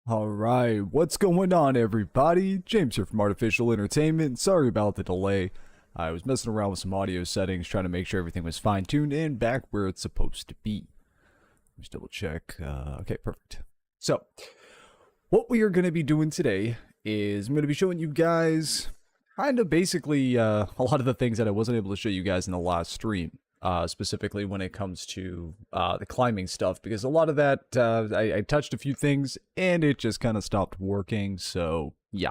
Alright, what's going on everybody? James here from Artificial Entertainment. Sorry about the delay. I was messing around with some audio settings, trying to make sure everything was fine-tuned and back where it's supposed to be. Let's double check. Okay, perfect. So, what we are going to be doing today is I'm going to be showing you guys kind of basically a lot of the things that I wasn't able to show you guys in the last stream. Specifically when it comes to the climbing stuff, because a lot of that I touched a few things and it just kind of stopped working. So yeah.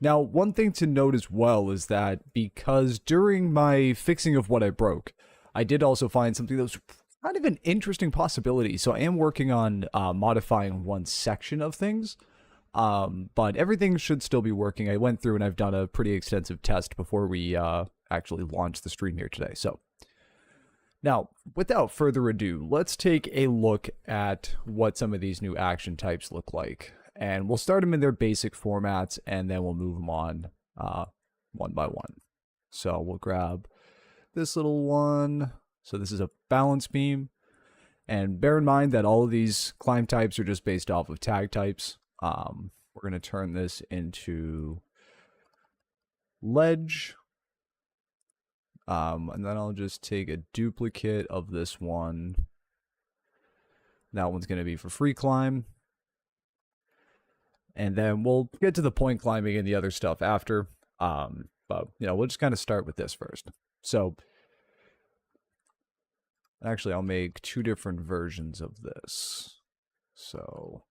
Now, one thing to note as well is that because during my fixing of what I broke, I did also find something that was kind of an interesting possibility. So I am working on modifying one section of things, but everything should still be working. I went through and I've done a pretty extensive test before we actually launched the stream here today. So now, without further ado, let's take a look at what some of these new action types look like. And we'll start them in their basic formats, and then we'll move them on one by one. So we'll grab this little one. So this is a balance beam. And bear in mind that all of these climb types are just based off of tag types. We're going to turn this into ledge. And then I'll just take a duplicate of this one. That one's going to be for free climb. And then we'll get to the point climbing and the other stuff after. But, we'll just kind of start with this first. So, actually, I'll make two different versions of this. So,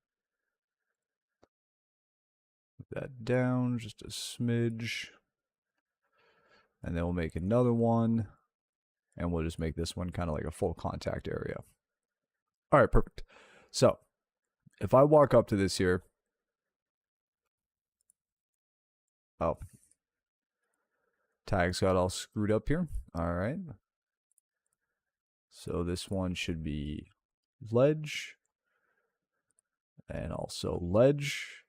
put that down just a smidge. And then we'll make another one, and we'll just make this one kind of like a full contact area. All right, perfect. So, if I walk up to this here, oh, tags got all screwed up here. All right. So this one should be ledge, and also ledge.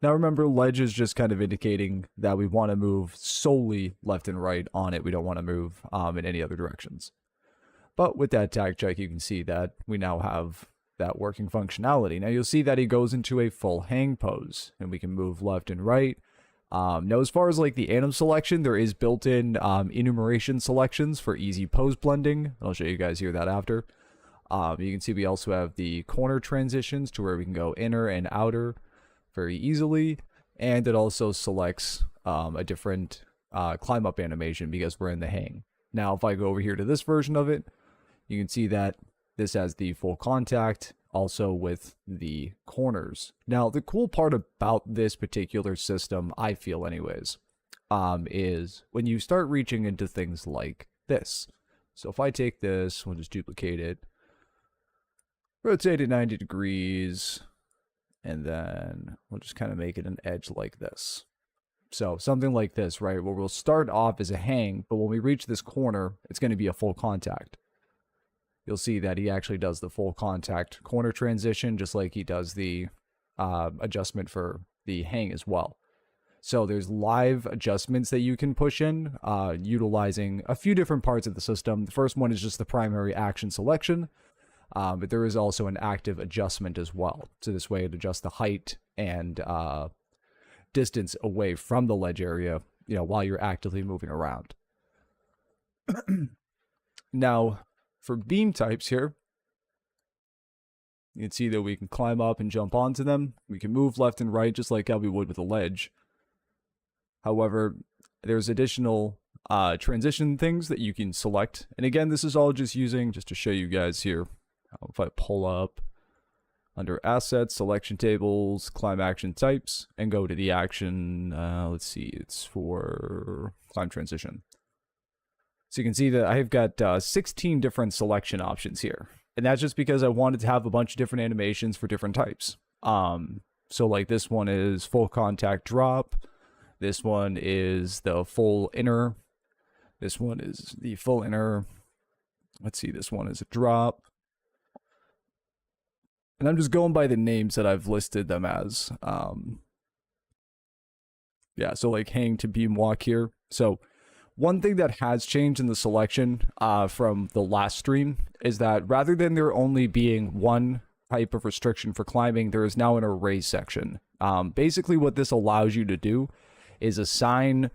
Now remember, ledge is just kind of indicating that we want to move solely left and right on it. We don't want to move in any other directions. But with that tag check, you can see that we now have that working functionality. Now you'll see that he goes into a full hang pose, and we can move left and right. Now as far as like the anim selection, there is built-in enumeration selections for easy pose blending. I'll show you guys here that after. You can see we also have the corner transitions to where we can go inner and outer very easily, and it also selects a different climb up animation because we're in the hang. Now if I go over here to this version of it, you can see that this has the full contact also with the corners. Now the cool part about this particular system, I feel anyways, is when you start reaching into things like this. So if I take this, we'll just duplicate it, rotate it 90 degrees, and then we'll just kind of make it an edge like this. So something like this, right, where we'll start off as a hang, but when we reach this corner, it's going to be a full contact. You'll see that he actually does the full contact corner transition, just like he does the adjustment for the hang as well. So there's live adjustments that you can push in, utilizing a few different parts of the system. The first one is just the primary action selection. But there is also an active adjustment as well. So this way it adjusts the height and distance away from the ledge area, while you're actively moving around. Now, for beam types here, you can see that we can climb up and jump onto them. We can move left and right just like how we would with a ledge. However, there's additional transition things that you can select. And again, this is all just to show you guys here. If I pull up under assets, selection tables, climb action types, and go to the action, let's see, it's for climb transition. So you can see that I've got 16 different selection options here. And that's just because I wanted to have a bunch of different animations for different types. So like this one is full contact drop. This one is the full inner. This one is the full inner. Let's see, this one is a drop. And I'm just going by the names that I've listed them as. Yeah, so like hang to beam walk here. So one thing that has changed in the selection from the last stream is that rather than there only being one type of restriction for climbing, there is now an array section. Basically what this allows you to do is assign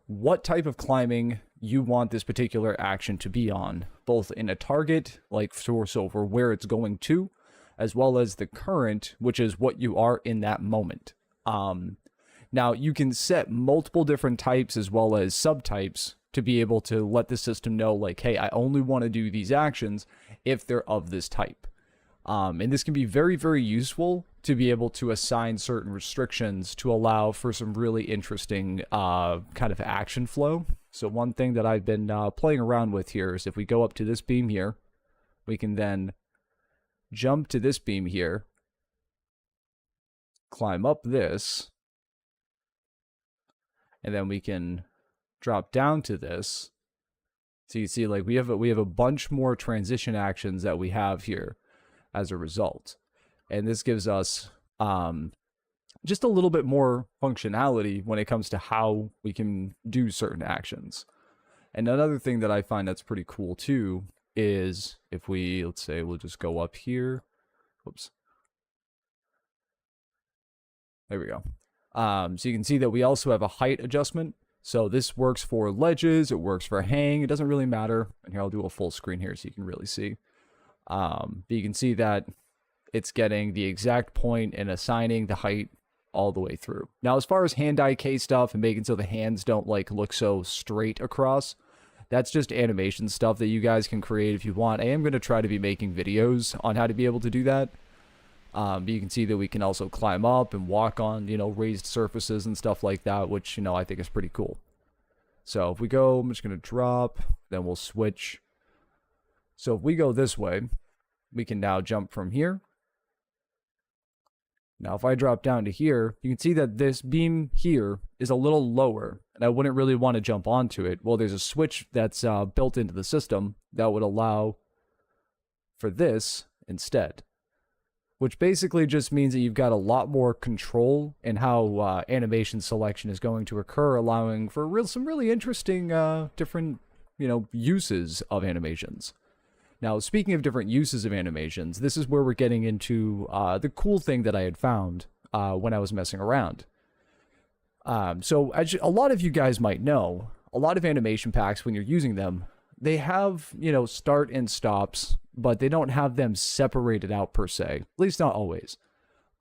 what type of climbing you want this particular action to be on, both in a target, like so for where it's going to, as well as the current, which is what you are in that moment. Now you can set multiple different types as well as subtypes to be able to let the system know, like, hey, I only want to do these actions if they're of this type. And this can be very, very useful to be able to assign certain restrictions to allow for some really interesting kind of action flow. So one thing that I've been playing around with here is if we go up to this beam here, we can then jump to this beam here, climb up this, and then we can drop down to this. So you see, like, we have a bunch more transition actions that we have here as a result. And this gives us just a little bit more functionality when it comes to how we can do certain actions. And another thing that I find that's pretty cool too is if we, let's say, we'll just go up here. Whoops. There we go. So you can see that we also have a height adjustment. So this works for ledges, it works for hang, it doesn't really matter. And here, I'll do a full screen here so you can really see. But you can see that it's getting the exact point and assigning the height all the way through. Now, as far as hand-eye K stuff and making so the hands don't like look so straight across, that's just animation stuff that you guys can create if you want. I am going to try to be making videos on how to be able to do that. But you can see that we can also climb up and walk on, you know, raised surfaces and stuff like that, which, you know, I think is pretty cool. So if we go, I'm just going to drop, then we'll switch. So if we go this way, we can now jump from here. Now, if I drop down to here, you can see that this beam here is a little lower, and I wouldn't really want to jump onto it. Well, there's a switch that's built into the system that would allow for this instead, which basically just means that you've got a lot more control in how animation selection is going to occur, allowing for some really interesting different, you know, uses of animations. Now, speaking of different uses of animations, this is where we're getting into the cool thing that I had found when I was messing around. So as a lot of you guys might know, a lot of animation packs, when you're using them, they have, you know, start and stops, but they don't have them separated out per se, at least not always.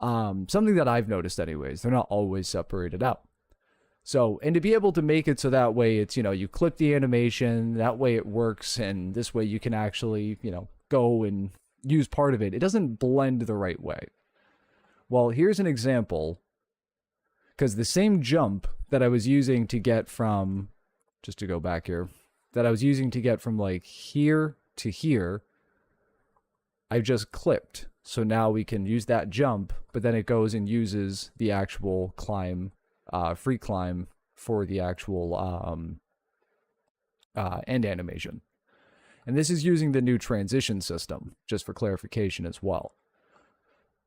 Something that I've noticed anyways, they're not always separated out. So, and to be able to make it so that way it's, you know, you click the animation, that way it works, and this way you can actually, you know, go and use part of it. It doesn't blend the right way. Well, here's an example, because the same jump that I was using to get from, just to go back here, that I was using to get from like here to here, I just clipped. So now we can use that jump, but then it goes and uses the actual climb, free climb for the actual end animation. And this is using the new transition system, just for clarification as well.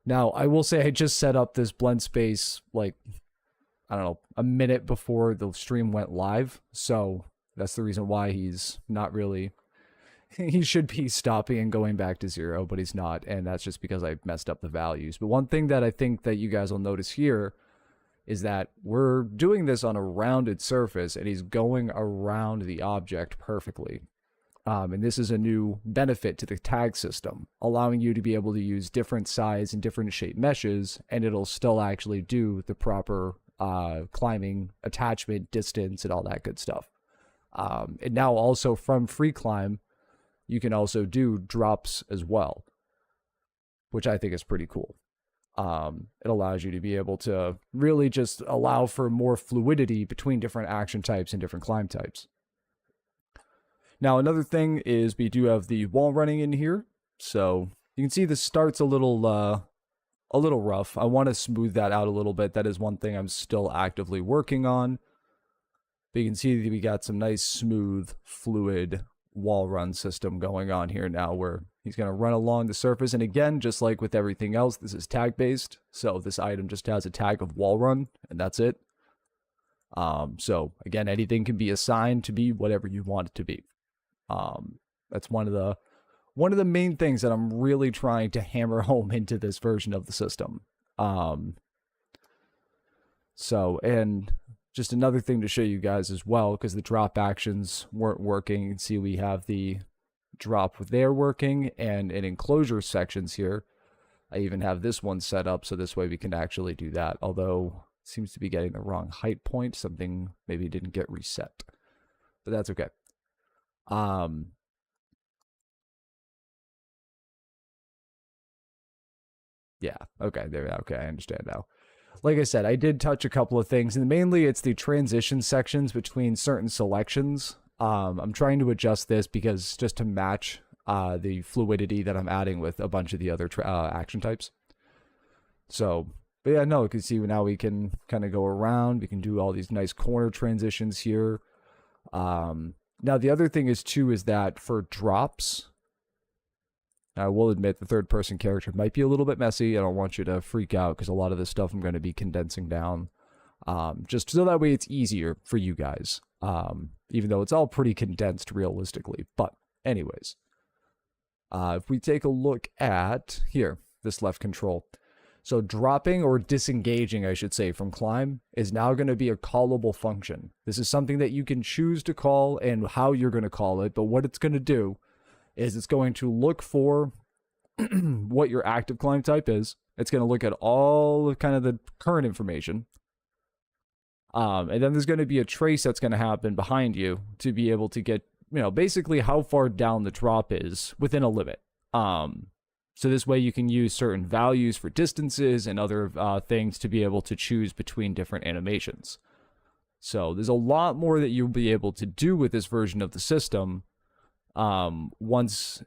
Now, I will say I just set up this blend space like, I don't know, a minute before the stream went live. So that's the reason why he's not really, he should be stopping and going back to 0, but he's not. And that's just because I messed up the values. But one thing that I think that you guys will notice here is that we're doing this on a rounded surface and he's going around the object perfectly. And this is a new benefit to the tag system, allowing you to be able to use different size and different shape meshes, and it'll still actually do the proper climbing, attachment, distance, and all that good stuff. And now also from free climb, you can also do drops as well, which I think is pretty cool. It allows you to be able to really just allow for more fluidity between different action types and different climb types. Now, another thing is we do have the wall running in here. So you can see this starts a little rough. I want to smooth that out a little bit. That is one thing I'm still actively working on. But you can see that we got some nice, smooth, fluid wall run system going on here now, where he's going to run along the surface. And again, just like with everything else, this is tag based. So this item just has a tag of wall run, and that's it. So again, anything can be assigned to be whatever you want it to be. That's one of one of the main things that I'm really trying to hammer home into this version of the system. And just another thing to show you guys as well, because the drop actions weren't working. You can see we have the drop there working and in enclosure sections here. I even have this one set up so this way we can actually do that, although it seems to be getting the wrong height point. Something maybe didn't get reset, but that's okay. Yeah, okay, okay, I understand now. Like I said, I did touch a couple of things, and mainly it's the transition sections between certain selections. I'm trying to adjust this because just to match the fluidity that I'm adding with a bunch of the other action types. So, but yeah, no, you can see now we can kind of go around. We can do all these nice corner transitions here. Now, the other thing is, too, is that for drops, I will admit the third-person character might be a little bit messy. I don't want you to freak out because a lot of this stuff I'm going to be condensing down. Just so that way it's easier for you guys. Even though it's all pretty condensed realistically. But anyways, if we take a look at here, this left control. So dropping or disengaging, I should say, from climb is now going to be a callable function. This is something that you can choose to call and how you're going to call it. But what it's going to do is it's going to look for what your active climb type is. It's going to look at all of kind of the current information. And then there's going to be a trace that's going to happen behind you to be able to get, you know, basically how far down the drop is within a limit. So this way you can use certain values for distances and other things to be able to choose between different animations. So there's a lot more that you'll be able to do with this version of the system once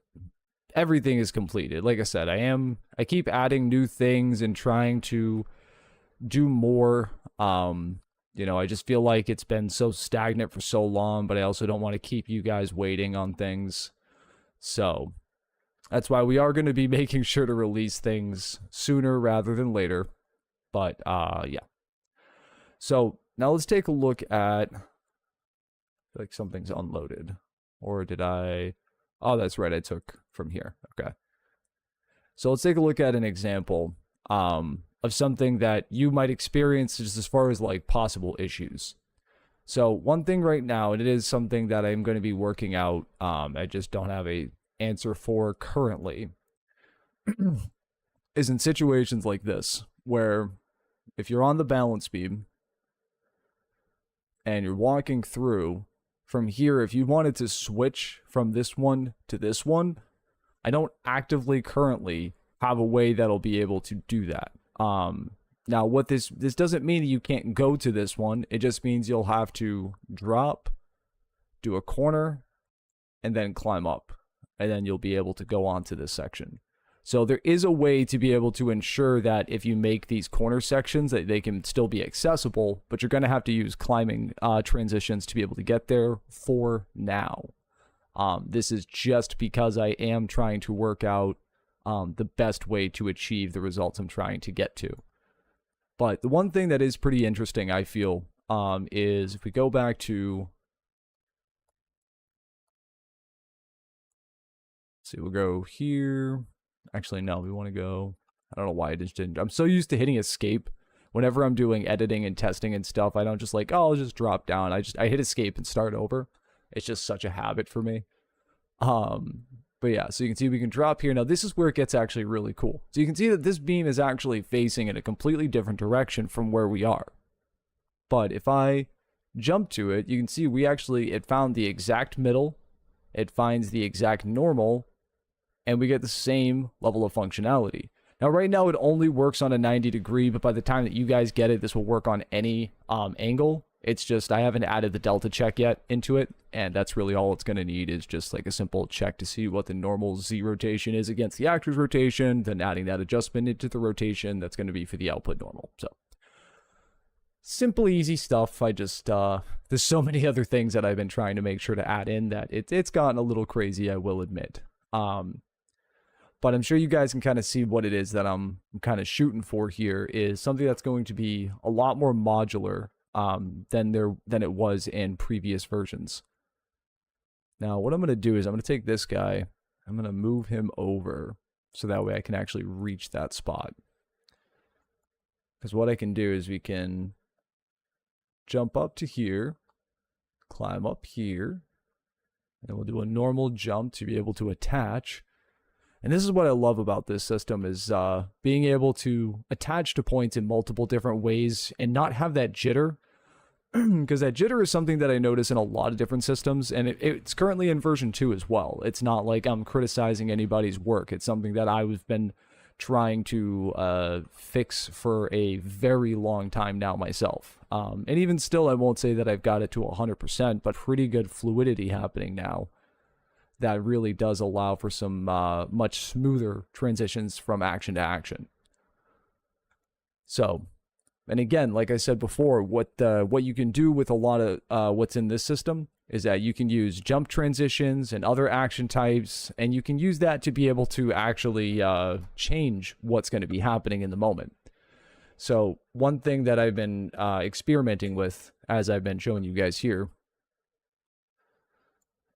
everything is completed. Like I said, I keep adding new things and trying to do more. You know, I just feel like it's been so stagnant for so long, but I also don't want to keep you guys waiting on things. So that's why we are going to be making sure to release things sooner rather than later. But yeah. So now let's take a look at, I feel like something's unloaded. Or did I? Oh, that's right. I took from here. Okay. So let's take a look at an example of something that you might experience just as far as like possible issues. So one thing right now, and it is something that I'm going to be working out, I just don't have a answer for currently, is in situations like this, where if you're on the balance beam and you're walking through, from here, if you wanted to switch from this one to this one, I don't actively currently have a way that'll be able to do that. Now what this doesn't mean that you can't go to this one. It just means you'll have to drop, do a corner, and then climb up, and then you'll be able to go on to this section. So there is a way to be able to ensure that if you make these corner sections that they can still be accessible, but you're going to have to use climbing transitions to be able to get there for now. This is just because I am trying to work out the best way to achieve the results I'm trying to get to. But the one thing that is pretty interesting, I feel, is if we go back to, let's see, we'll go here. Actually, no, we want to go, I don't know why I just didn't. I'm so used to hitting escape. Whenever I'm doing editing and testing and stuff, I don't just like, oh, I'll just drop down. I hit escape and start over. It's just such a habit for me. But yeah, so you can see we can drop here. Now this is where it gets actually really cool. So you can see that this beam is actually facing in a completely different direction from where we are. But if I jump to it, you can see it found the exact middle. It finds the exact normal. And we get the same level of functionality. Now, right now, it only works on a 90 degree, but by the time that you guys get it, this will work on any angle. It's just, I haven't added the delta check yet into it, and that's really all it's going to need is just like a simple check to see what the normal Z rotation is against the actor's rotation, then adding that adjustment into the rotation that's going to be for the output normal. So, simple, easy stuff. I just, there's so many other things that I've been trying to make sure to add in that it's gotten a little crazy, I will admit. But I'm sure you guys can kind of see what it is that I'm kind of shooting for here is something that's going to be a lot more modular than it was in previous versions. Now, what I'm going to do is I'm going to take this guy. I'm going to move him over so that way I can actually reach that spot. Because what I can do is we can jump up to here, climb up here, and we'll do a normal jump to be able to attach. And this is what I love about this system is being able to attach to points in multiple different ways and not have that jitter. Because that jitter is something that I notice in a lot of different systems, and it's currently in version 2 as well. It's not like I'm criticizing anybody's work. It's something that I've been trying to fix for a very long time now myself. And even still, I won't say that I've got it to 100%, but pretty good fluidity happening now. That really does allow for some much smoother transitions from action to action. So, and again, like I said before, what you can do with a lot of what's in this system is that you can use jump transitions and other action types, and you can use that to be able to actually change what's going to be happening in the moment. So one thing that I've been experimenting with, as I've been showing you guys here,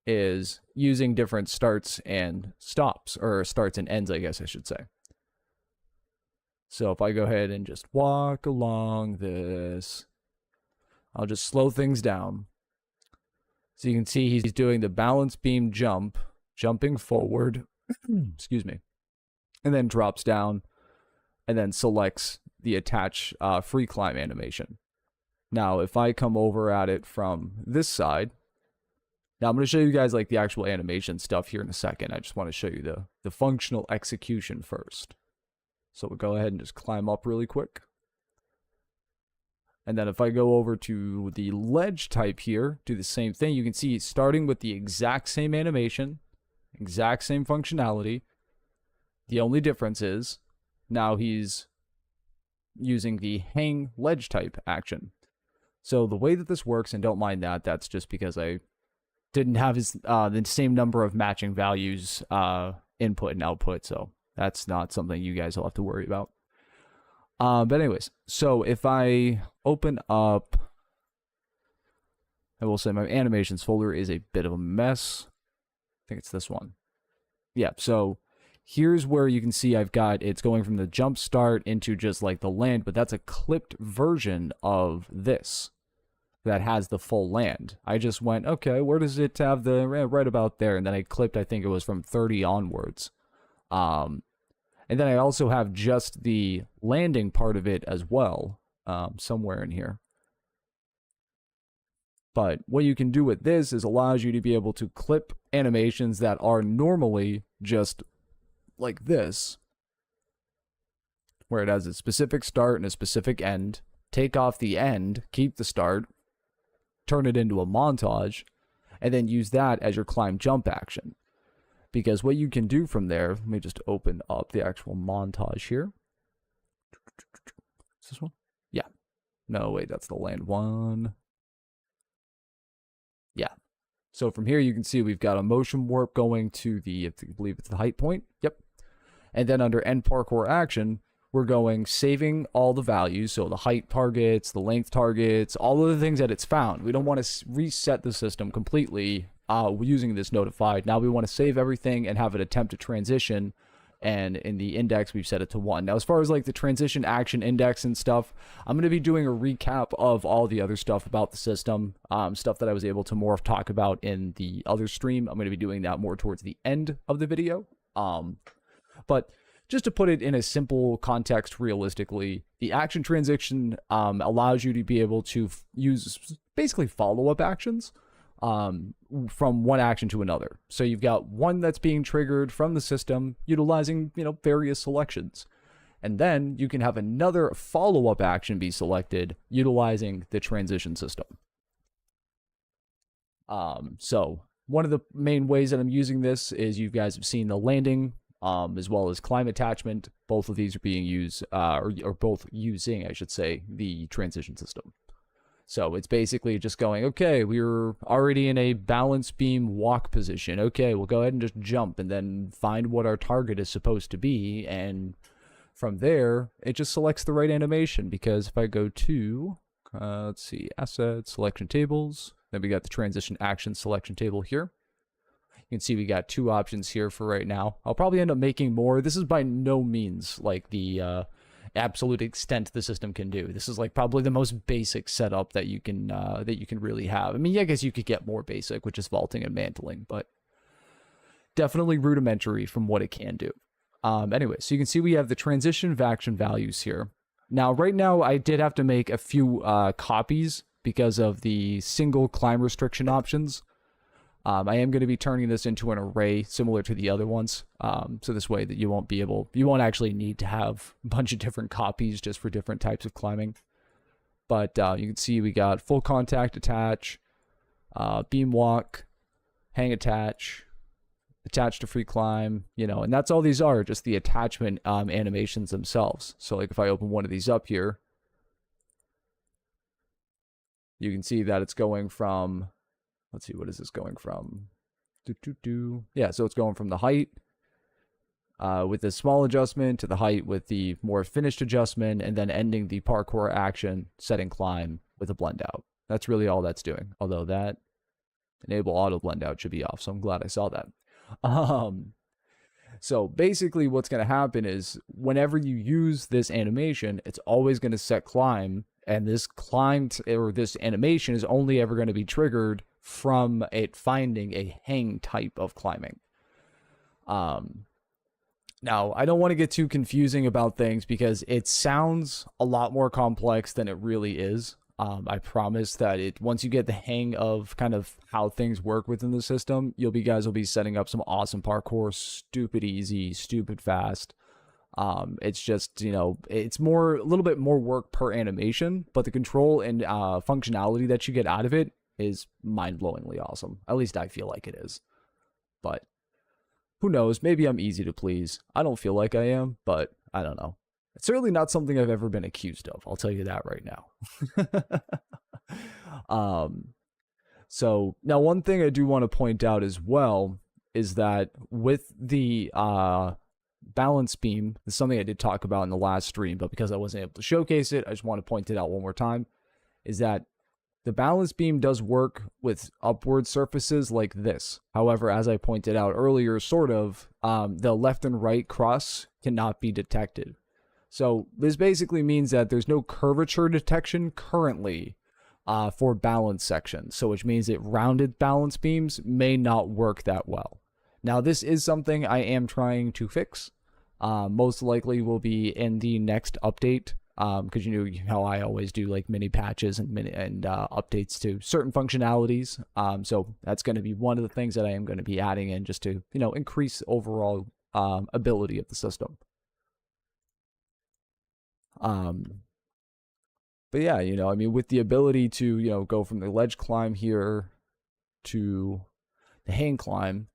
is using different starts and stops, or starts and ends, I guess I should say. So if I go ahead and just walk along this, I'll just slow things down. So you can see he's doing the balance beam jump, jumping forward, excuse me, and then drops down, and then selects the attach free climb animation. Now, if I come over at it from this side, now I'm going to show you guys like the actual animation stuff here in a second. I just want to show you the functional execution first. So we'll go ahead and just climb up really quick. And then if I go over to the ledge type here, do the same thing. You can see he's starting with the exact same animation, exact same functionality. The only difference is now he's using the hang ledge type action. So the way that this works, and don't mind that, that's just because I didn't have his the same number of matching values input and output, so that's not something you guys will have to worry about. But anyways, so if I open up, I will say my animations folder is a bit of a mess. I think it's this one. Yeah, so here's where you can see I've got, it's going from the jump start into just like the land, but that's a clipped version of this that has the full land. I just went, okay, where does it have the, right about there, and then I clipped, I think it was from 30 onwards. And then I also have just the landing part of it as well, somewhere in here. But what you can do with this is allows you to be able to clip animations that are normally just like this, where it has a specific start and a specific end, take off the end, keep the start, turn it into a montage, and then use that as your climb jump action. Because what you can do from there, let me just open up the actual montage here. Is this one? Yeah. No, wait, that's the land one. Yeah. So from here, you can see we've got a motion warp going to the, I believe it's the height point. Yep. And then under end parkour action, we're going saving all the values. So the height targets, the length targets, all of the things that it's found. We don't want to reset the system completely using this notified. Now we want to save everything and have it attempt to transition, and in the index we've set it to 1. Now as far as like the transition action index and stuff, I'm going to be doing a recap of all the other stuff about the system, stuff that I was able to more talk about in the other stream. I'm going to be doing that more towards the end of the video. But just to put it in a simple context, realistically, the action transition allows you to be able to use basically follow-up actions from one action to another. So you've got one that's being triggered from the system utilizing, various selections. And then you can have another follow-up action be selected utilizing the transition system. So one of the main ways that I'm using this is you guys have seen the landing as well as climb attachment. Both of these are being used, or both using, I should say, the transition system. So it's basically just going, okay, we're already in a balance beam walk position. Okay, we'll go ahead and just jump and then find what our target is supposed to be. And from there, it just selects the right animation. Because if I go to, let's see, assets, selection tables, then we got the transition action selection table here. You can see we got 2 options here for right now. I'll probably end up making more. This is by no means like the absolute extent the system can do. This is like probably the most basic setup that you can really have. I mean, yeah, I guess you could get more basic, which is vaulting and mantling, but definitely rudimentary from what it can do. Anyway, so you can see we have the transition action values here. Now, right now, I did have to make a few copies because of the single climb restriction options. I am going to be turning this into an array similar to the other ones. So this way that you won't actually need to have a bunch of different copies just for different types of climbing. But you can see we got full contact attach, beam walk, hang attach to free climb, and that's all these are, just the attachment animations themselves. So like if I open one of these up here, you can see that it's going from, let's see, what is this going from? Yeah, so it's going from the height with the small adjustment to the height with the more finished adjustment, and then ending the parkour action, setting climb with a blend out. That's really all that's doing. Although that enable auto blend out should be off, so I'm glad I saw that. So basically what's going to happen is whenever you use this animation, it's always going to set climb, and this climb or this animation is only ever going to be triggered from it finding a hang type of climbing. Now, I don't want to get too confusing about things because it sounds a lot more complex than it really is. I promise that once you get the hang of kind of how things work within the system, you guys will be setting up some awesome parkour, stupid easy, stupid fast. It's just, it's a little bit more work per animation, but the control and functionality that you get out of it is mind-blowingly awesome. At least I feel like it is. But who knows? Maybe I'm easy to please. I don't feel like I am, but I don't know. It's certainly not something I've ever been accused of. I'll tell you that right now. So now one thing I do want to point out as well is that with the balance beam, this is something I did talk about in the last stream, but because I wasn't able to showcase it, I just want to point it out one more time, is that the balance beam does work with upward surfaces like this. However, as I pointed out earlier, the left and right cross cannot be detected. So this basically means that there's no curvature detection currently for balance sections. So which means that rounded balance beams may not work that well. Now this is something I am trying to fix. Most likely will be in the next update. Because you know how I always do like mini patches and updates to certain functionalities. So that's going to be one of the things that I am going to be adding in just to, increase overall ability of the system. But yeah, I mean, with the ability to, go from the ledge climb here to the hang climb,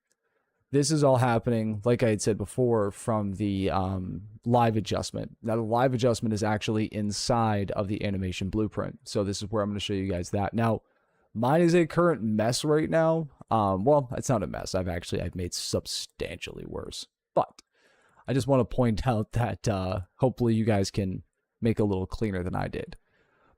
this is all happening, like I had said before, from the live adjustment. Now, the live adjustment is actually inside of the animation blueprint. So this is where I'm going to show you guys that. Now, mine is a current mess right now. Well, it's not a mess. I've made substantially worse. But I just want to point out that hopefully you guys can make a little cleaner than I did.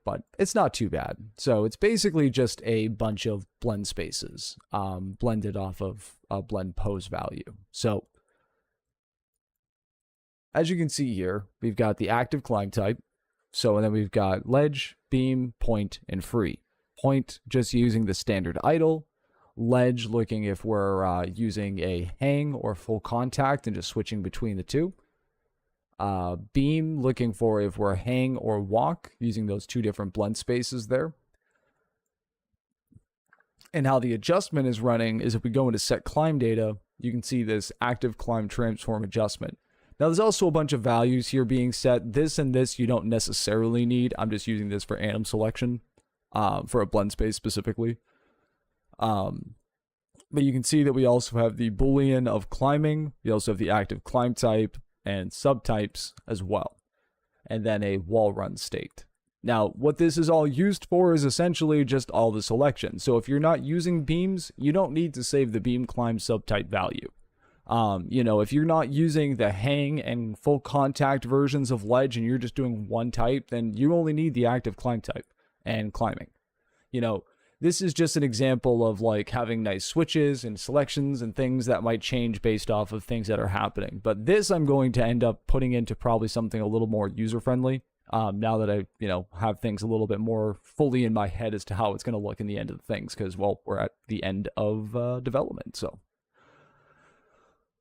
But it's not too bad. So it's basically just a bunch of blend spaces blended off of a blend pose value. So as you can see here, we've got the active climb type. So and then we've got ledge, beam, point, and free. Point just using the standard idle. Ledge looking if we're using a hang or full contact and just switching between the two. Beam looking for if we're hang or walk, using those two different blend spaces there. And how the adjustment is running is if we go into set climb data, you can see this active climb transform adjustment. Now there's also a bunch of values here being set. This and this you don't necessarily need. I'm just using this for anim selection, for a blend space specifically. But you can see that we also have the Boolean of climbing. We also have the active climb type and subtypes as well, and then a wall run state. Now, what this is all used for is essentially just all the selection. So if you're not using beams, you don't need to save the beam climb subtype value. If you're not using the hang and full contact versions of ledge and you're just doing one type, then you only need the active climb type and climbing. this is just an example of like having nice switches and selections and things that might change based off of things that are happening. But this I'm going to end up putting into probably something a little more user-friendly. Now that I, have things a little bit more fully in my head as to how it's going to look in the end of the things, because, well, we're at the end of development, so.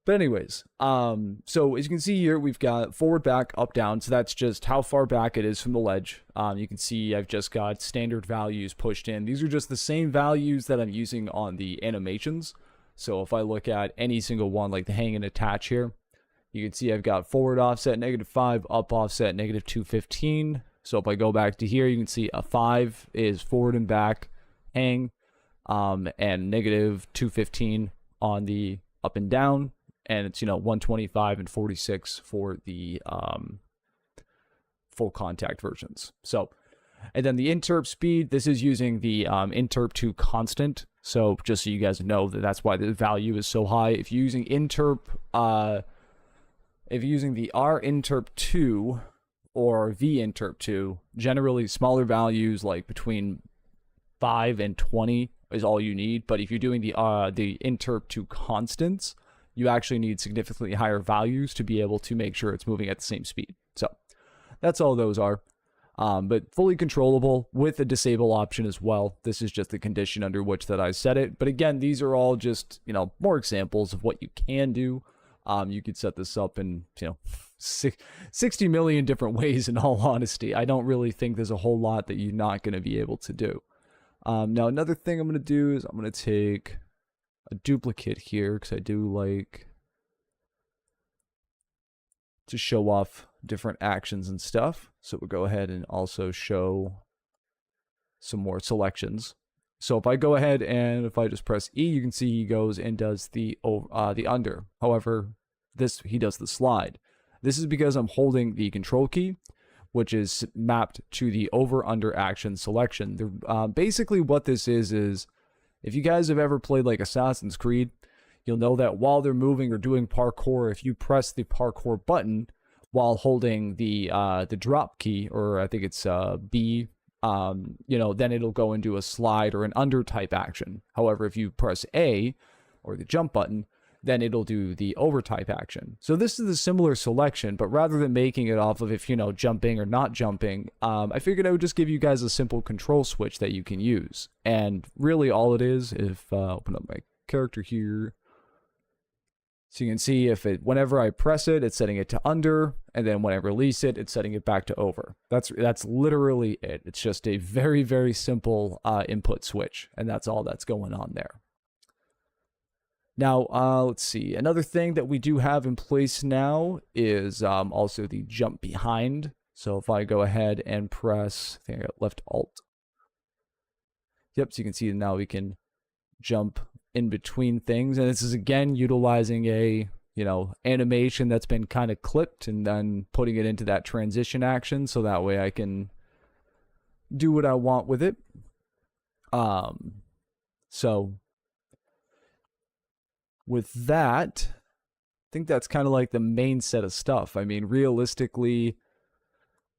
But anyways, so as you can see here, we've got forward, back, up, down. So that's just how far back it is from the ledge. You can see I've just got standard values pushed in. These are just the same values that I'm using on the animations. So if I look at any single one, like the hang and attach here, you can see I've got forward offset -5, up offset -215. So if I go back to here, you can see a 5 is forward and back hang, and -215 on the up and down. And it's, 125 and 46 for the full contact versions. So, and then the interp speed, this is using the interp to constant. So just so you guys know that's why the value is so high. If you're using interp, if you're using the R interp 2 or V interp 2, generally smaller values like between 5 and 20 is all you need. But if you're doing the interp to constants, you actually need significantly higher values to be able to make sure it's moving at the same speed. So that's all those are. But fully controllable with a disable option as well. This is just the condition under which that I set it. But again, these are all just, more examples of what you can do. You could set this up in, 60 million different ways, in all honesty. I don't really think there's a whole lot that you're not going to be able to do. Now, another thing I'm going to do is I'm going to take a duplicate here, because I do like to show off different actions and stuff. So we'll go ahead and also show some more selections. So if I go ahead and if I just press E, you can see he goes and does the under. However, he does the slide. This is because I'm holding the control key, which is mapped to the over under action selection. Basically what this is if you guys have ever played like Assassin's Creed, you'll know that while they're moving or doing parkour, if you press the parkour button while holding the drop key, or I think it's B, then it'll go into a slide or an under type action. However, if you press A or the jump button, then it'll do the over type action. So this is a similar selection, but rather than making it off of if, jumping or not jumping, I figured I would just give you guys a simple control switch that you can use. And really all it is, if open up my character here, so you can see whenever I press it, it's setting it to under, and then when I release it, it's setting it back to over. That's literally it. It's just a very, very simple input switch, and that's all that's going on there. Now, let's see. Another thing that we do have in place now is also the jump behind. So if I go ahead and press, I think I got left Alt. Yep, so you can see now we can jump in between things. And this is, again, utilizing a, animation that's been kind of clipped and then putting it into that transition action. So that way I can do what I want with it. So with that, I think that's kind of like the main set of stuff. I mean, realistically,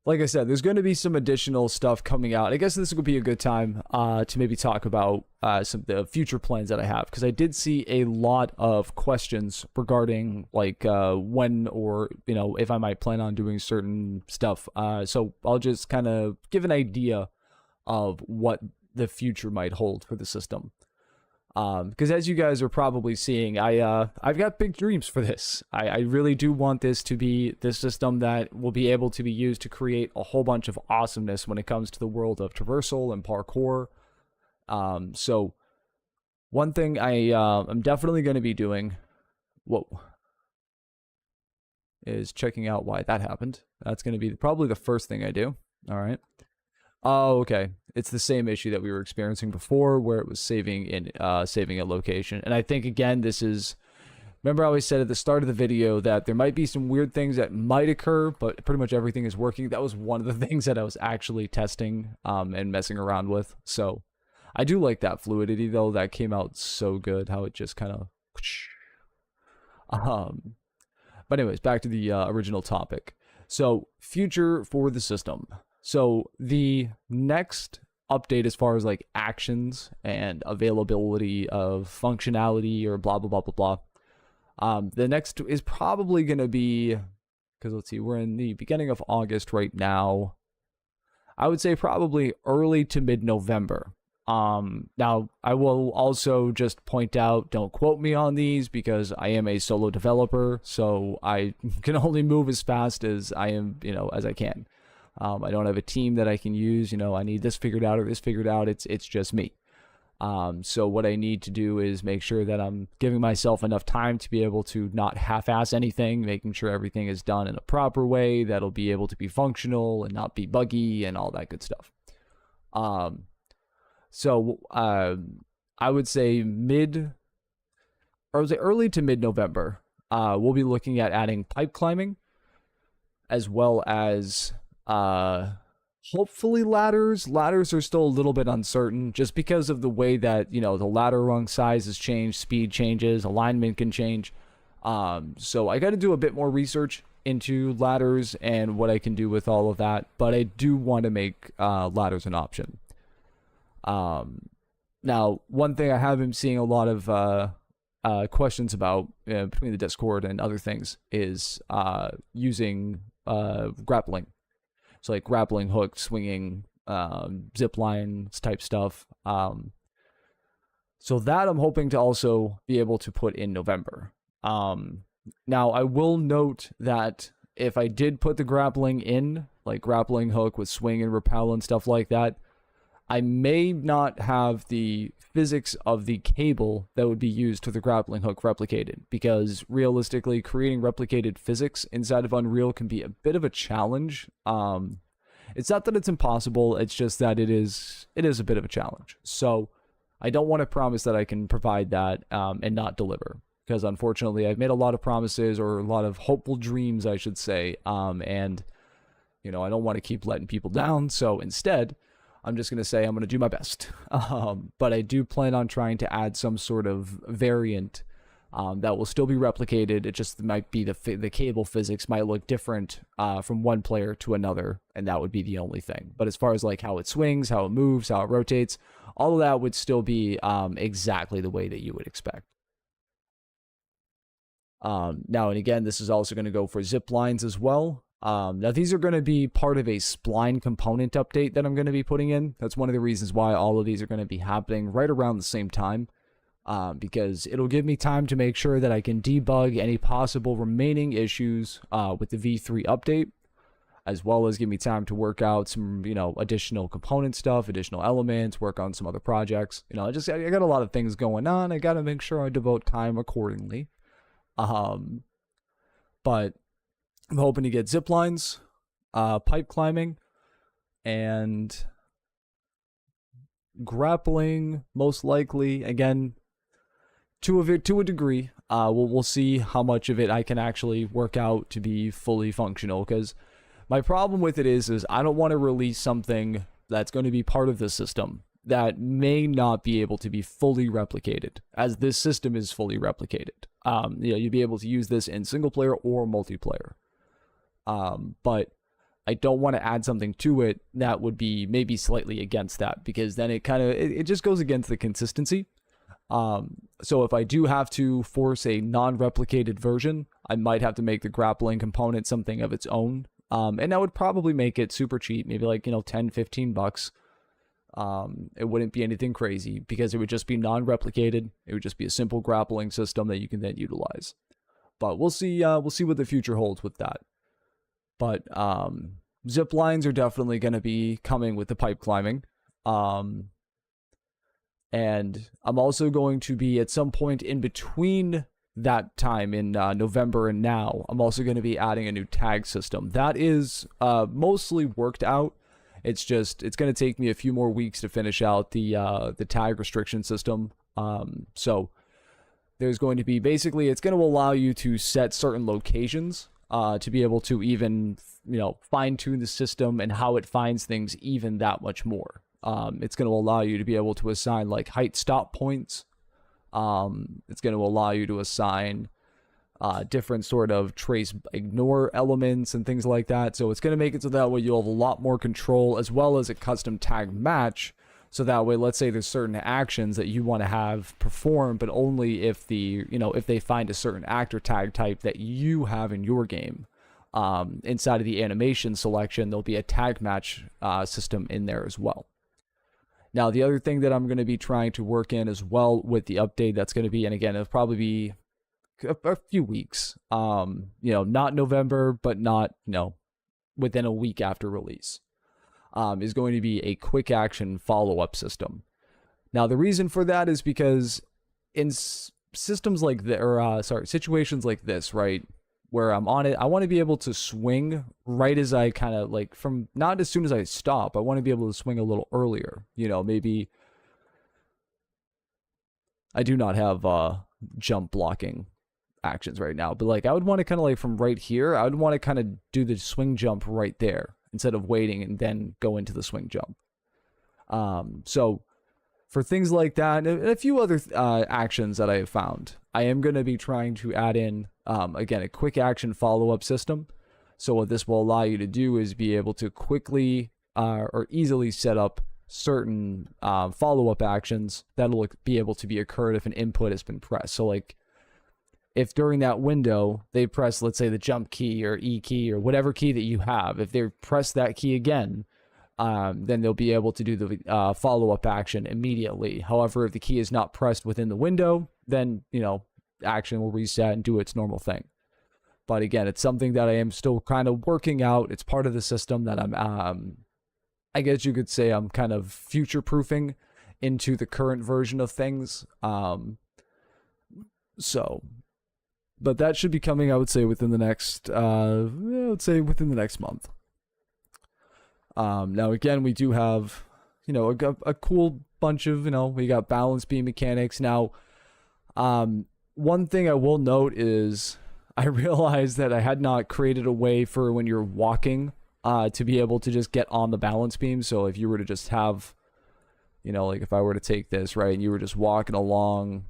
like I said, there's going to be some additional stuff coming out. I guess this would be a good time to maybe talk about some of the future plans that I have, because I did see a lot of questions regarding like when or if I might plan on doing certain stuff. So I'll just kind of give an idea of what the future might hold for the system. Because as you guys are probably seeing, I've got big dreams for this. I really do want this to be this system that will be able to be used to create a whole bunch of awesomeness when it comes to the world of traversal and parkour. So one thing I'm definitely going to be doing, is checking out why that happened. That's going to be probably the first thing I do. All right. Oh, okay. It's the same issue that we were experiencing before, where it was saving a location. And I think, again, this is... Remember I always said at the start of the video that there might be some weird things that might occur, but pretty much everything is working. That was one of the things that I was actually testing and messing around with. So I do like that fluidity, though. That came out so good, how it just kind of... But anyways, back to the original topic. So, future for the system. So the next update as far as like actions and availability of functionality or blah blah blah blah blah. The next is probably going to be, because let's see, we're in the beginning of August right now. I would say probably early to mid-November. Now I will also just point out, don't quote me on these because I am a solo developer, so I can only move as fast as I am, as I can. I don't have a team that I can use, I need this figured out or this figured out. It's just me. So what I need to do is make sure that I'm giving myself enough time to be able to not half-ass anything, making sure everything is done in a proper way that'll be able to be functional and not be buggy and all that good stuff. So I would say early to mid-November, we'll be looking at adding pipe climbing, as well as hopefully ladders. Ladders are still a little bit uncertain, just because of the way that, the ladder rung size has changed, speed changes, alignment can change. So I got to do a bit more research into ladders and what I can do with all of that, but I do want to make ladders an option. Now, one thing I have been seeing a lot of questions about between the Discord and other things is using grappling. So like grappling hook, swinging, zip lines type stuff. So that I'm hoping to also be able to put in November. Now, I will note that if I did put the grappling in, like grappling hook with swing and rappel and stuff like that, I may not have the physics of the cable that would be used to the grappling hook replicated, because realistically, creating replicated physics inside of Unreal can be a bit of a challenge. It's not that it's impossible, it's just that it is a bit of a challenge. So I don't want to promise that I can provide that and not deliver, because unfortunately I've made a lot of promises, or a lot of hopeful dreams, I should say, and I don't want to keep letting people down. So instead, I'm just going to say I'm going to do my best. But I do plan on trying to add some sort of variant that will still be replicated. It just might be the cable physics might look different from one player to another, and that would be the only thing. But as far as like how it swings, how it moves, how it rotates, all of that would still be exactly the way that you would expect. Now, and again, this is also going to go for zip lines as well. Now, these are going to be part of a spline component update that I'm going to be putting in. That's one of the reasons why all of these are going to be happening right around the same time, because it'll give me time to make sure that I can debug any possible remaining issues with the V3 update, as well as give me time to work out some, additional component stuff, additional elements, work on some other projects. I got a lot of things going on. I got to make sure I devote time accordingly. But I'm hoping to get zip lines, pipe climbing, and grappling, most likely. Again, to a degree. We'll see how much of it I can actually work out to be fully functional, because my problem with it is I don't want to release something that's going to be part of the system that may not be able to be fully replicated, as this system is fully replicated. You'd be able to use this in single player or multiplayer. But I don't want to add something to it that would be maybe slightly against that, because then it just goes against the consistency. So if I do have to force a non-replicated version, I might have to make the grappling component something of its own. And that would probably make it super cheap, maybe like, $10-15. It wouldn't be anything crazy, because it would just be non-replicated. It would just be a simple grappling system that you can then utilize. But we'll see what the future holds with that. But zip lines are definitely going to be coming with the pipe climbing. And I'm also going to be, at some point in between that time in November and now, I'm also going to be adding a new tag system. That is mostly worked out. It's going to take me a few more weeks to finish out the tag restriction system. So there's going to be, basically, it's going to allow you to set certain locations to be able to even, fine tune the system and how it finds things even that much more. It's going to allow you to be able to assign like height stop points. It's going to allow you to assign different sort of trace ignore elements and things like that. So it's going to make it so that way you'll have a lot more control, as well as a custom tag match So that way, let's say there's certain actions that you want to have performed, but only if if they find a certain actor tag type that you have in your game. Inside of the animation selection, there'll be a tag match system in there as well. Now, the other thing that I'm going to be trying to work in as well with the update that's going to be, and again, it'll probably be a few weeks, not November, but not, within a week after release, is going to be a quick action follow-up system. Now, the reason for that is because in situations like this, right, where I'm on it, I want to be able to swing right as I kind of from not as soon as I stop. I want to be able to swing a little earlier. Maybe I do not have jump blocking actions right now, but I would want to kind of from right here, I would want to kind of do the swing jump right there instead of waiting and then go into the swing jump. So for things like that and a few other actions that I have found, I am going to be trying to add in, again, a quick action follow-up system. So what this will allow you to do is be able to quickly or easily set up certain follow-up actions that'll be able to be occurred if an input has been pressed. So if during that window they press, let's say, the jump key or E key or whatever key that you have, if they press that key again, then they'll be able to do the follow-up action immediately. However, if the key is not pressed within the window, then, action will reset and do its normal thing. But again, it's something that I am still kind of working out. It's part of the system that I'm, I guess you could say I'm kind of future-proofing into the current version of things. But that should be coming, I would say, within the next, month. Now, again, we do have, a cool bunch of, we got balance beam mechanics. Now, one thing I will note is I realized that I had not created a way for when you're walking to be able to just get on the balance beam. So if you were to just have, if I were to take this, right, and you were just walking along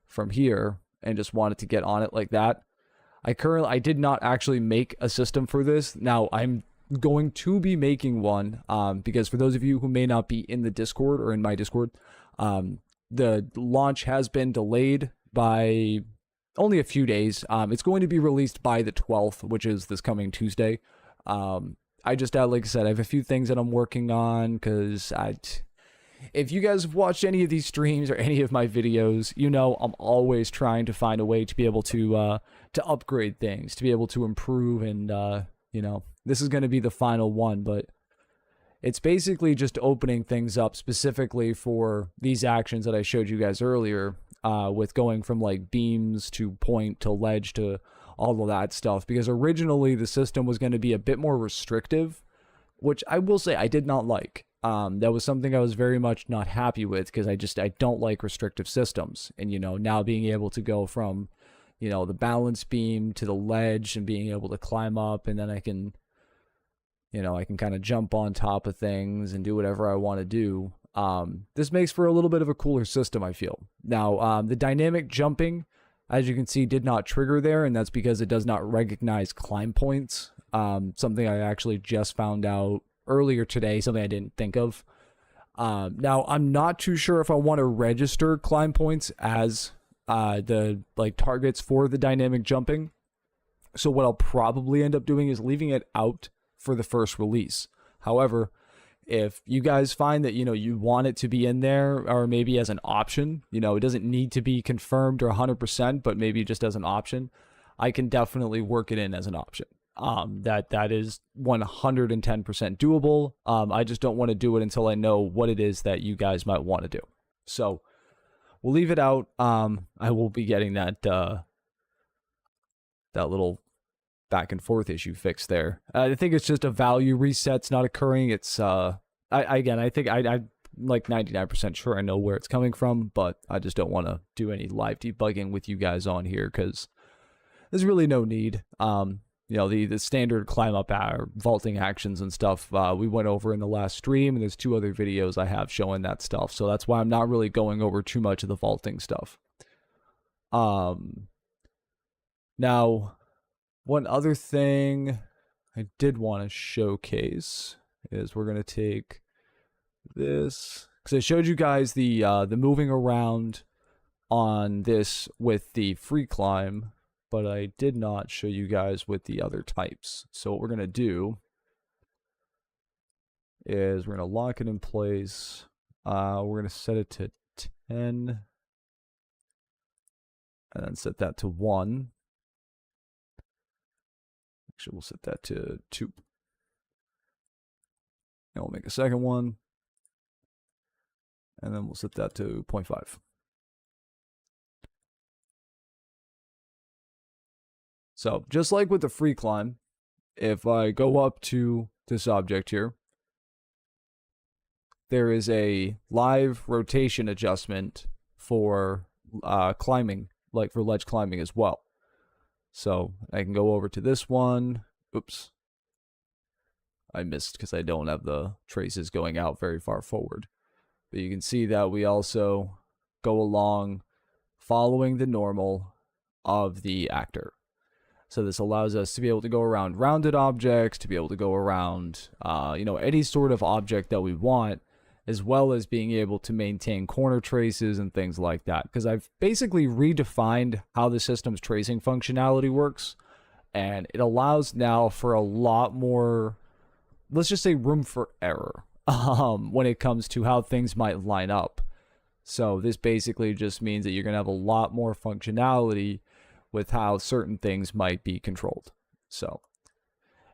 from here and just wanted to get on it like that, I did not actually make a system for this. Now, I'm going to be making one because for those of you who may not be in the Discord or in my Discord, the launch has been delayed by only a few days. It's going to be released by the 12th, which is this coming Tuesday. I just, like I said, I have a few things that I'm working on because if you guys have watched any of these streams or any of my videos, I'm always trying to find a way to be able to upgrade things, to be able to improve, and this is going to be the final one, but it's basically just opening things up specifically for these actions that I showed you guys earlier, with going from beams to point to ledge to all of that stuff, because originally the system was going to be a bit more restrictive, which I will say I did not like. That was something I was very much not happy with because I don't like restrictive systems. And, now being able to go from, the balance beam to the ledge and being able to climb up, and then I can kind of jump on top of things and do whatever I want to do. This makes for a little bit of a cooler system, I feel. Now, the dynamic jumping, as you can see, did not trigger there, and that's because it does not recognize climb points. Something I actually just found out earlier today, something I didn't think of. Now, I'm not too sure if I want to register climb points as the targets for the dynamic jumping. So what I'll probably end up doing is leaving it out for the first release. However, if you guys find that you want it to be in there, or maybe as an option, it doesn't need to be confirmed or 100%, but maybe just as an option, I can definitely work it in as an option. That is 110% doable. I just don't want to do it until I know what it is that you guys might want to do. So we'll leave it out. I will be getting that little back and forth issue fixed there. I think it's just a value reset's not occurring. It's I think I'm like 99% sure I know where it's coming from, but I just don't want to do any live debugging with you guys on here because there's really no need. The standard climb up vaulting actions and stuff we went over in the last stream, and there's 2 other videos I have showing that stuff, so that's why I'm not really going over too much of the vaulting stuff. Now, one other thing I did want to showcase is we're going to take this, because I showed you guys the moving around on this with the free climb, but I did not show you guys with the other types. So what we're gonna do is we're gonna lock it in place. We're gonna set it to 10, and then set that to 1. Actually, we'll set that to 2. And we'll make a second one, and then we'll set that to 0.5. So just like with the free climb, if I go up to this object here, there is a live rotation adjustment for climbing, like for ledge climbing as well. So I can go over to this one. Oops. I missed because I don't have the traces going out very far forward. But you can see that we also go along following the normal of the actor. So this allows us to be able to go around rounded objects, to be able to go around, any sort of object that we want, as well as being able to maintain corner traces and things like that. Because I've basically redefined how the system's tracing functionality works, and it allows now for a lot more, let's just say, room for error when it comes to how things might line up. So this basically just means that you're going to have a lot more functionality with how certain things might be controlled. So,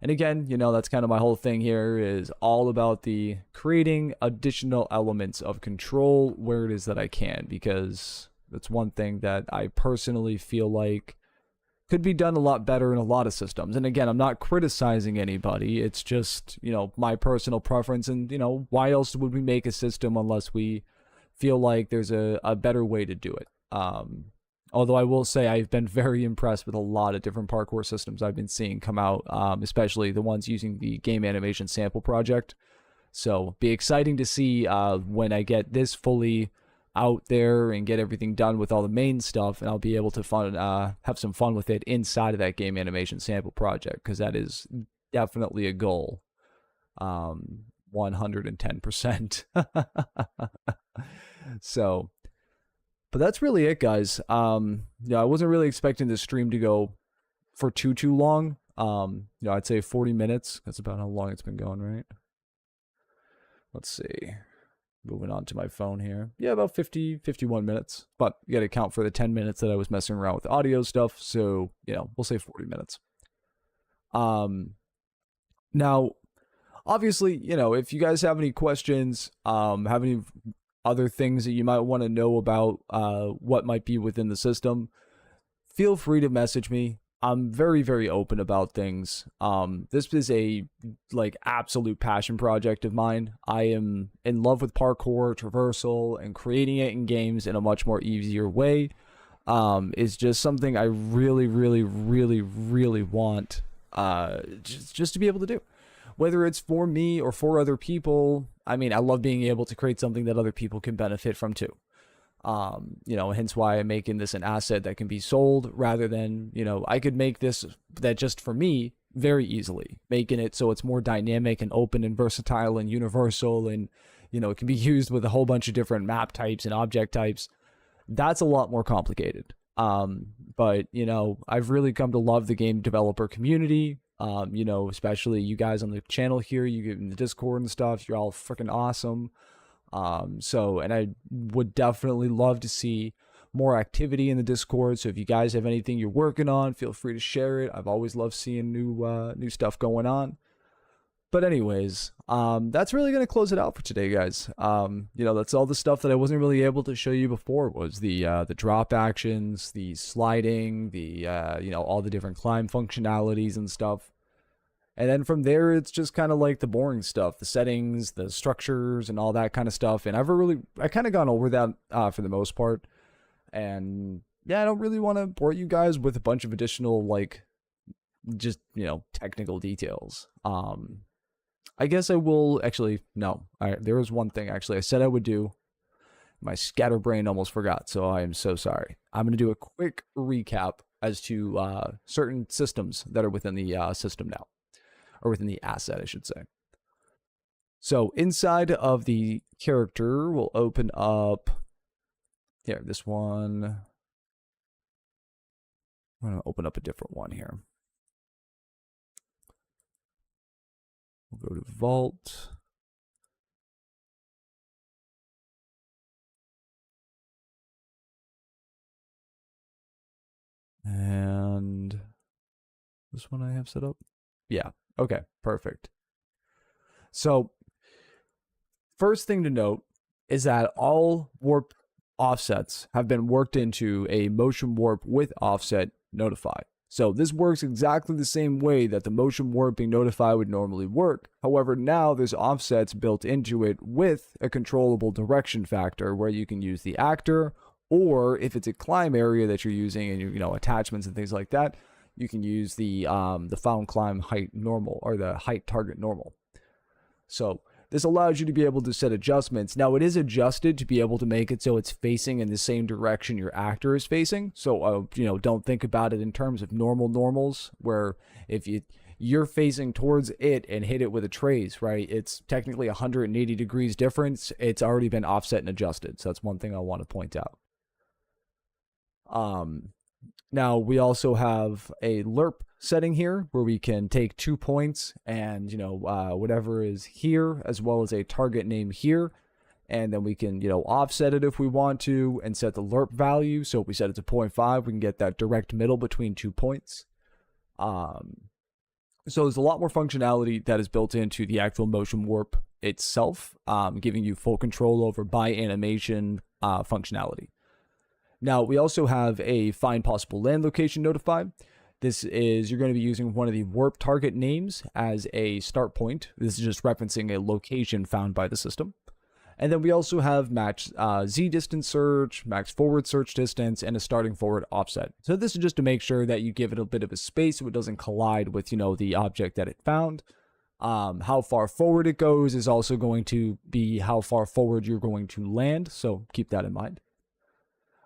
and again, that's kind of my whole thing here, is all about the creating additional elements of control where it is that I can, because that's one thing that I personally feel like could be done a lot better in a lot of systems. And again, I'm not criticizing anybody. It's just, my personal preference, and, why else would we make a system unless we feel like there's a better way to do it? Although I will say I've been very impressed with a lot of different parkour systems I've been seeing come out, especially the ones using the game animation sample project. So be exciting to see when I get this fully out there and get everything done with all the main stuff, and I'll be able to have some fun with it inside of that game animation sample project, because that is definitely a goal. 110%. So, but that's really it, guys. I wasn't really expecting this stream to go for too long. I'd say 40 minutes. That's about how long it's been going, right? Let's see. Moving on to my phone here. Yeah, about 51 minutes. But you got to count for the 10 minutes that I was messing around with audio stuff. So, we'll say 40 minutes. Now, obviously, if you guys have any questions, have any other things that you might want to know about what might be within the system, feel free to message me. I'm very, very open about things. This is a absolute passion project of mine. I am in love with parkour, traversal, and creating it in games in a much more easier way. Is just something I really, really, really, really want just to be able to do. Whether it's for me or for other people, I love being able to create something that other people can benefit from too. Hence why I'm making this an asset that can be sold, rather than, I could make this that just for me very easily, making it so it's more dynamic and open and versatile and universal, and, it can be used with a whole bunch of different map types and object types. That's a lot more complicated. But, I've really come to love the game developer community. Especially you guys on the channel here, you get in the Discord and stuff. You're all freaking awesome. And I would definitely love to see more activity in the Discord. So if you guys have anything you're working on, feel free to share it. I've always loved seeing new stuff going on. But anyways, that's really going to close it out for today, guys. That's all the stuff that I wasn't really able to show you before, was the drop actions, the sliding, all the different climb functionalities and stuff. And then from there, it's just kind of like the boring stuff, the settings, the structures, and all that kind of stuff. And I kind of gone over that for the most part. And yeah, I don't really want to bore you guys with a bunch of additional, technical details. I guess I will actually, no, there was one thing actually I said I would do. My scatterbrain almost forgot, so I am so sorry. I'm going to do a quick recap as to certain systems that are within the system now. Or within the asset, I should say. So inside of the character, we'll open up here, this one. I'm going to open up a different one here. We'll go to Vault. And this one I have set up. Yeah. Okay. Perfect. So first thing to note is that all warp offsets have been worked into a motion warp with offset notify. So this works exactly the same way that the motion warping notify would normally work. However, now there's offsets built into it with a controllable direction factor where you can use the actor, or if it's a climb area that you're using and you know attachments and things like that, you can use the found climb height normal or the height target normal. So this allows you to be able to set adjustments. Now it is adjusted to be able to make it so it's facing in the same direction your actor is facing. So, you know, don't think about it in terms of normals, where if you're facing towards it and hit it with a trace, right? It's technically 180 degrees difference. It's already been offset and adjusted. So that's one thing I want to point out. Now we also have a lerp setting here where we can take 2 points and, you know, whatever is here, as well as a target name here. And then we can, you know, offset it if we want to and set the lerp value. So if we set it to 0.5, we can get that direct middle between 2 points. So there's a lot more functionality that is built into the actual motion warp itself, giving you full control over by animation functionality. Now, we also have a find possible land location notify. This is, you're going to be using one of the warp target names as a start point. This is just referencing a location found by the system. And then we also have max Z distance search, max forward search distance, and a starting forward offset. So this is just to make sure that you give it a bit of a space so it doesn't collide with, you know, the object that it found. How far forward it goes is also going to be how far forward you're going to land. So keep that in mind.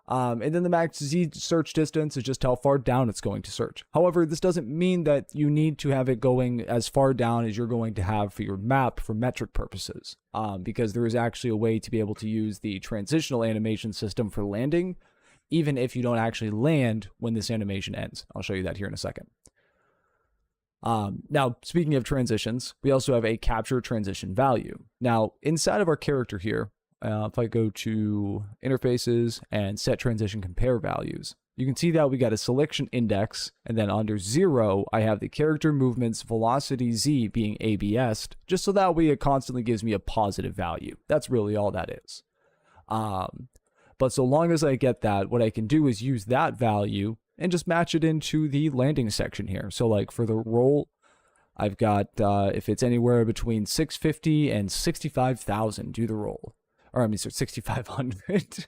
And then the max Z search distance is just how far down it's going to search. However, this doesn't mean that you need to have it going as far down as you're going to have for your map for metric purposes, because there is actually a way to be able to use the transitional animation system for landing, even if you don't actually land when this animation ends. I'll show you that here in a second. Now, speaking of transitions, we also have a capture transition value. Now, inside of our character here, if I go to interfaces and set transition compare values, you can see that we got a selection index, and then under 0, I have the character movement's velocity Z being ABS'd, just so that way it constantly gives me a positive value. That's really all that is. But so long as I get that, what I can do is use that value and just match it into the landing section here. So like for the roll, I've got, if it's anywhere between 650 and 65,000, do the roll. Or I mean, so 6,500.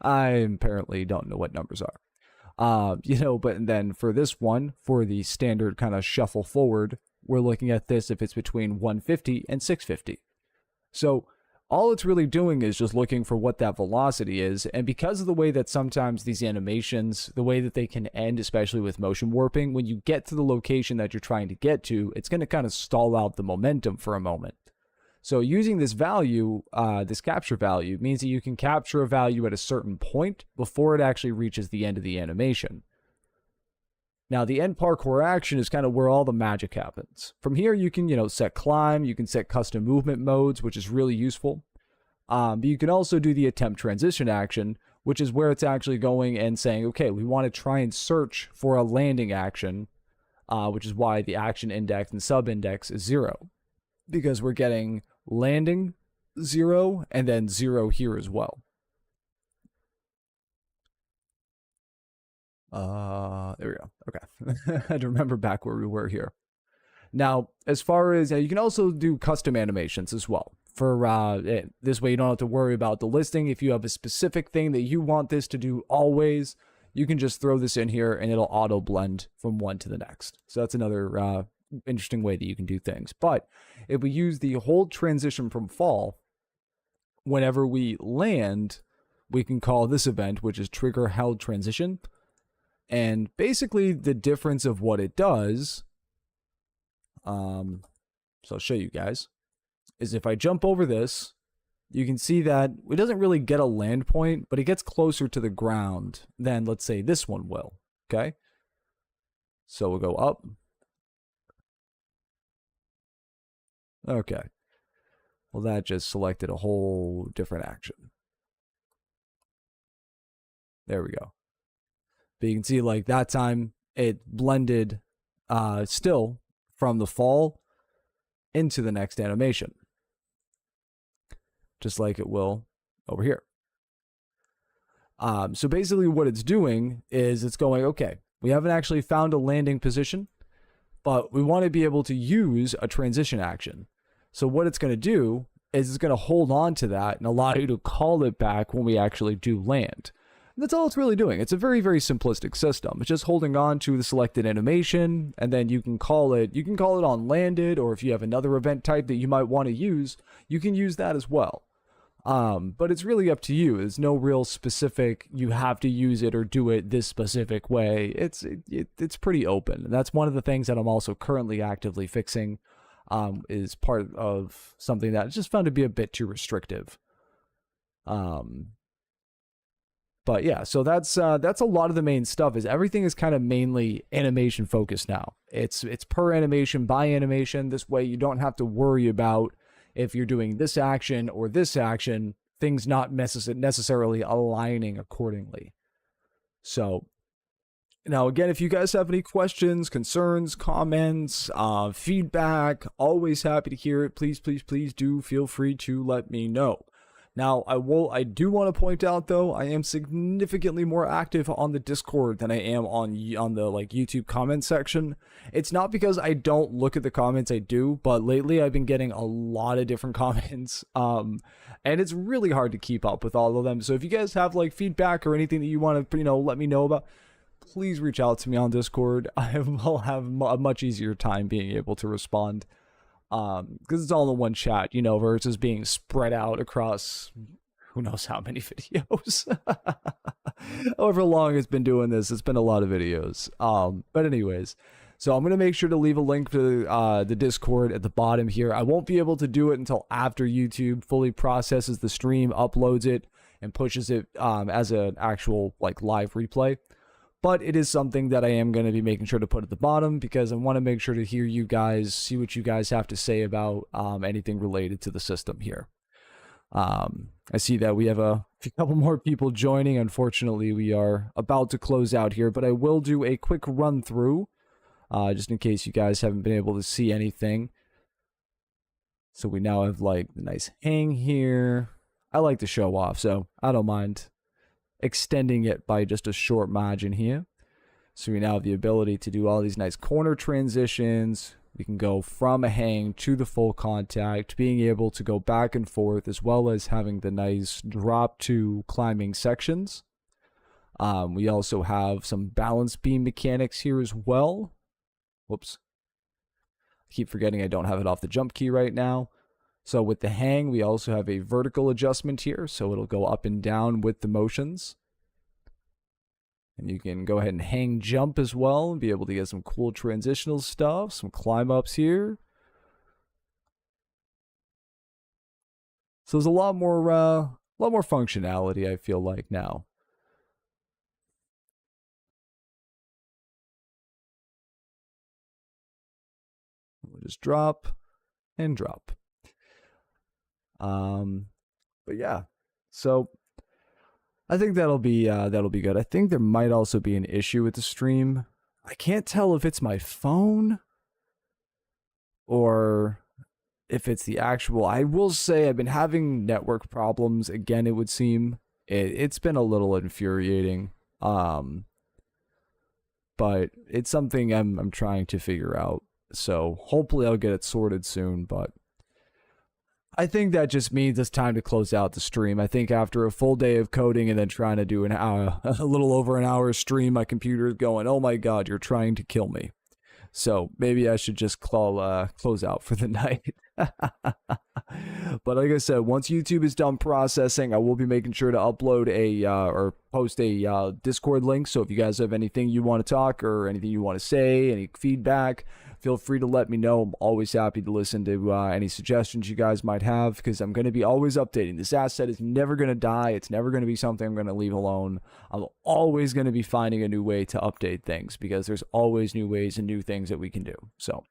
I apparently don't know what numbers are. You know, but then for this one, for the standard kind of shuffle forward, we're looking at this if it's between 150 and 650. So all it's really doing is just looking for what that velocity is. And because of the way that sometimes these animations, the way that they can end, especially with motion warping, when you get to the location that you're trying to get to, it's going to kind of stall out the momentum for a moment. So using this value, this capture value, means that you can capture a value at a certain point before it actually reaches the end of the animation. Now, the end parkour action is kind of where all the magic happens. From here, you can, you know, set climb, you can set custom movement modes, which is really useful. But you can also do the attempt transition action, which is where it's actually going and saying, okay, we want to try and search for a landing action, which is why the action index and sub index is 0. Because we're getting landing 0 and then 0 here as well. There we go. Okay. I had to remember back where we were here. Now, as far as you can also do custom animations as well. For this way, you don't have to worry about the listing. If you have a specific thing that you want this to do always, you can just throw this in here and it'll auto blend from one to the next. So that's another interesting way that you can do things. But if we use the hold transition from fall, whenever we land, we can call this event, which is trigger held transition. And basically the difference of what it does, so I'll show you guys, is if I jump over this, you can see that it doesn't really get a land point, but it gets closer to the ground than, let's say, this one will. Okay? So we'll go up. Okay. Well, that just selected a whole different action. There we go. But you can see, like, that time it blended still from the fall into the next animation, just like it will over here. So basically what it's doing is it's going, okay, we haven't actually found a landing position, but we want to be able to use a transition action. So what it's going to do is it's going to hold on to that and allow you to call it back when we actually do land. And that's all it's really doing. It's a very, very simplistic system. It's just holding on to the selected animation, and then you can call it on landed, or if you have another event type that you might want to use, you can use that as well. But it's really up to you. There's no real specific, you have to use it or do it this specific way. It's pretty open. And that's one of the things that I'm also currently actively fixing, is part of something that I just found to be a bit too restrictive. But yeah, so that's a lot of the main stuff. Is everything is kind of mainly animation focused now. It's per animation by animation. This way you don't have to worry about if you're doing this action or this action, things not necessarily aligning accordingly. So now, again, if you guys have any questions, concerns, comments, feedback, always happy to hear it. Please, please, please do feel free to let me know. Now, I do want to point out, though, I am significantly more active on the Discord than I am on the like YouTube comment section. It's not because I don't look at the comments, I do, but lately I've been getting a lot of different comments, and it's really hard to keep up with all of them. So if you guys have like feedback or anything that you want to, let me know about, please reach out to me on Discord. I will have a much easier time being able to respond. Because it's all in one chat, versus being spread out across who knows how many videos. However long it's been doing this, it's been a lot of videos. But anyways, so I'm going to make sure to leave a link to the Discord at the bottom here. I won't be able to do it until after YouTube fully processes the stream, uploads it, and pushes it as an actual like live replay. But it is something that I am going to be making sure to put at the bottom, because I want to make sure to hear you guys, see what you guys have to say about anything related to the system here. I see that we have a couple more people joining. Unfortunately, we are about to close out here, but I will do a quick run through just in case you guys haven't been able to see anything. So we now have like the nice hang here. I like to show off, so I don't mind extending it by just a short margin here. So we now have the ability to do all these nice corner transitions. We can go from a hang to the full contact, being able to go back and forth, as well as having the nice drop to climbing sections. We also have some balance beam mechanics here as well. Whoops. I keep forgetting I don't have it off the jump key right now. So with the hang, we also have a vertical adjustment here, so it'll go up and down with the motions. And you can go ahead and hang jump as well and be able to get some cool transitional stuff, some climb ups here. So there's a lot more functionality, I feel like, now. We'll just drop and drop. But yeah, so I think that'll be good. I think there might also be an issue with the stream. I can't tell if it's my phone or if it's the actual. I will say I've been having network problems again. It would seem it's been a little infuriating. But it's something I'm trying to figure out. So hopefully I'll get it sorted soon, but I think that just means it's time to close out the stream. I think after a full day of coding and then trying to do a little over an hour stream, my computer is going, oh my god, you're trying to kill me. So maybe I should just close out for the night. But like I said, once YouTube is done processing, I will be making sure to upload or post a Discord link. So if you guys have anything you want to talk or anything you want to say, any feedback, feel free to let me know. I'm always happy to listen to any suggestions you guys might have, because I'm going to be always updating. This asset is never going to die. It's never going to be something I'm going to leave alone. I'm always going to be finding a new way to update things, because there's always new ways and new things that we can do. So,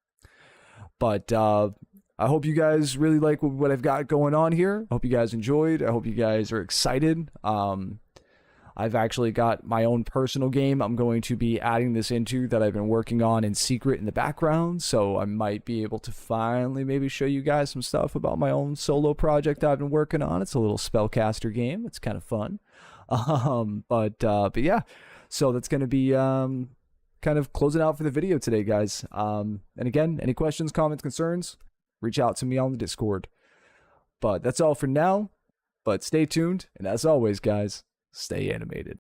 but I hope you guys really like what I've got going on here. I hope you guys enjoyed. I hope you guys are excited. I've actually got my own personal game I'm going to be adding this into, that I've been working on in secret in the background. So I might be able to finally maybe show you guys some stuff about my own solo project I've been working on. It's a little spellcaster game. It's kind of fun. But yeah, so that's going to be kind of closing out for the video today, guys. And again, any questions, comments, concerns, reach out to me on the Discord. But that's all for now. But stay tuned, and as always, guys, stay animated.